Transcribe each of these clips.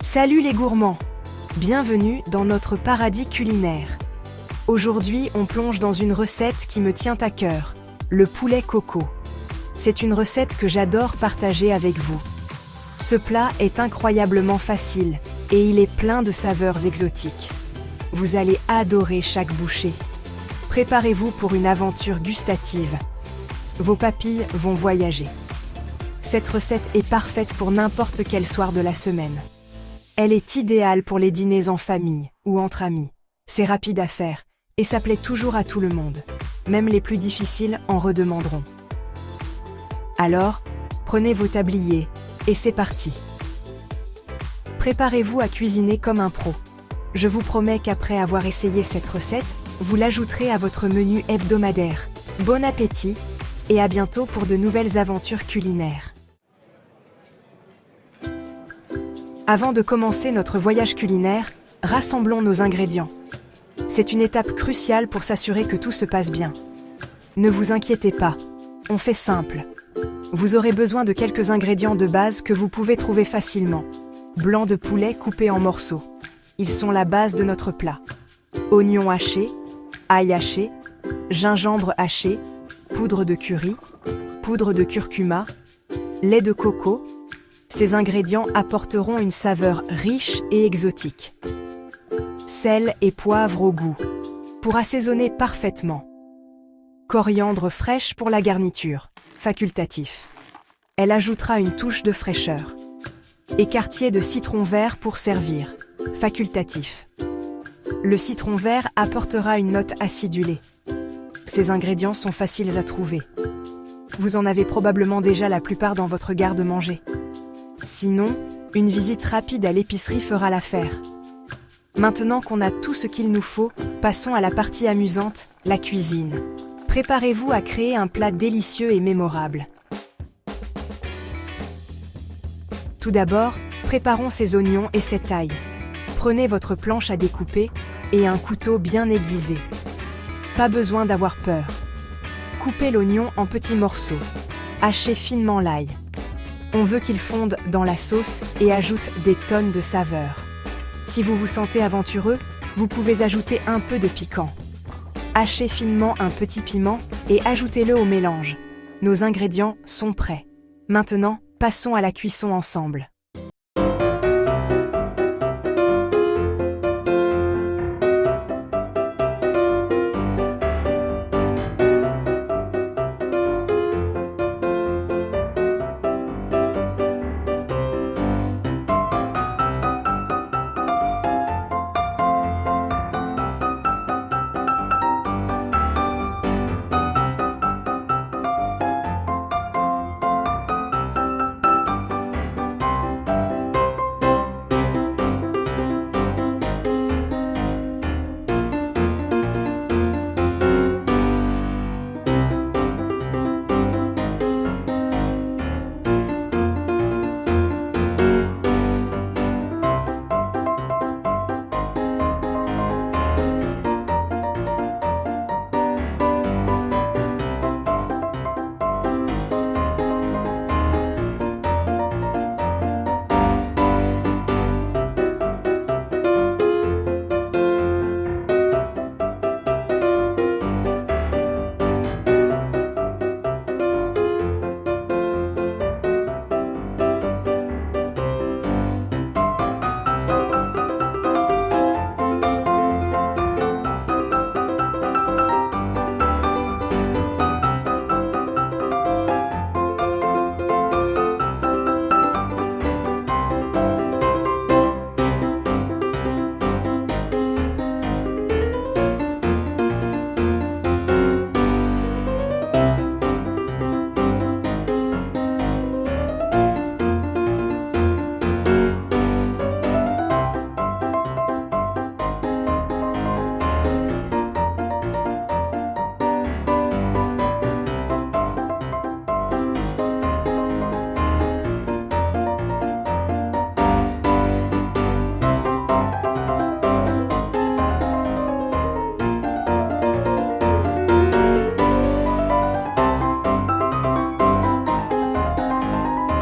Salut les gourmands! Bienvenue dans notre paradis culinaire. Aujourd'hui, on plonge dans une recette qui me tient à cœur, le poulet coco. C'est une recette que j'adore partager avec vous. Ce plat est incroyablement facile et il est plein de saveurs exotiques. Vous allez adorer chaque bouchée. Préparez-vous pour une aventure gustative. Vos papilles vont voyager. Cette recette est parfaite pour n'importe quel soir de la semaine. Elle est idéale pour les dîners en famille ou entre amis. C'est rapide à faire et ça plaît toujours à tout le monde. Même les plus difficiles en redemanderont. Alors, prenez vos tabliers et c'est parti. Préparez-vous à cuisiner comme un pro. Je vous promets qu'après avoir essayé cette recette, vous l'ajouterez à votre menu hebdomadaire. Bon appétit et à bientôt pour de nouvelles aventures culinaires. Avant de commencer notre voyage culinaire, rassemblons nos ingrédients. C'est une étape cruciale pour s'assurer que tout se passe bien. Ne vous inquiétez pas, on fait simple. Vous aurez besoin de quelques ingrédients de base que vous pouvez trouver facilement. Blanc de poulet coupé en morceaux. Ils sont la base de notre plat. Oignons hachés, ail haché, gingembre haché, poudre de curry, poudre de curcuma, lait de coco. Ces ingrédients apporteront une saveur riche et exotique. Sel et poivre au goût, pour assaisonner parfaitement. Coriandre fraîche pour la garniture, facultatif. Elle ajoutera une touche de fraîcheur. Écartier de citron vert pour servir, facultatif. Le citron vert apportera une note acidulée. Ces ingrédients sont faciles à trouver. Vous en avez probablement déjà la plupart dans votre garde-manger. Sinon, une visite rapide à l'épicerie fera l'affaire. Maintenant qu'on a tout ce qu'il nous faut, passons à la partie amusante, la cuisine. Préparez-vous à créer un plat délicieux et mémorable. Tout d'abord, préparons ces oignons et cette ail. Prenez votre planche à découper et un couteau bien aiguisé. Pas besoin d'avoir peur. Coupez l'oignon en petits morceaux. Hachez finement l'ail. On veut qu'il fonde dans la sauce et ajoute des tonnes de saveurs. Si vous vous sentez aventureux, vous pouvez ajouter un peu de piquant. Hachez finement un petit piment et ajoutez-le au mélange. Nos ingrédients sont prêts. Maintenant, passons à la cuisson ensemble.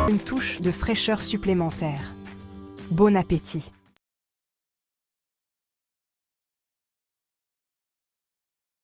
Une touche de fraîcheur supplémentaire. Bon appétit!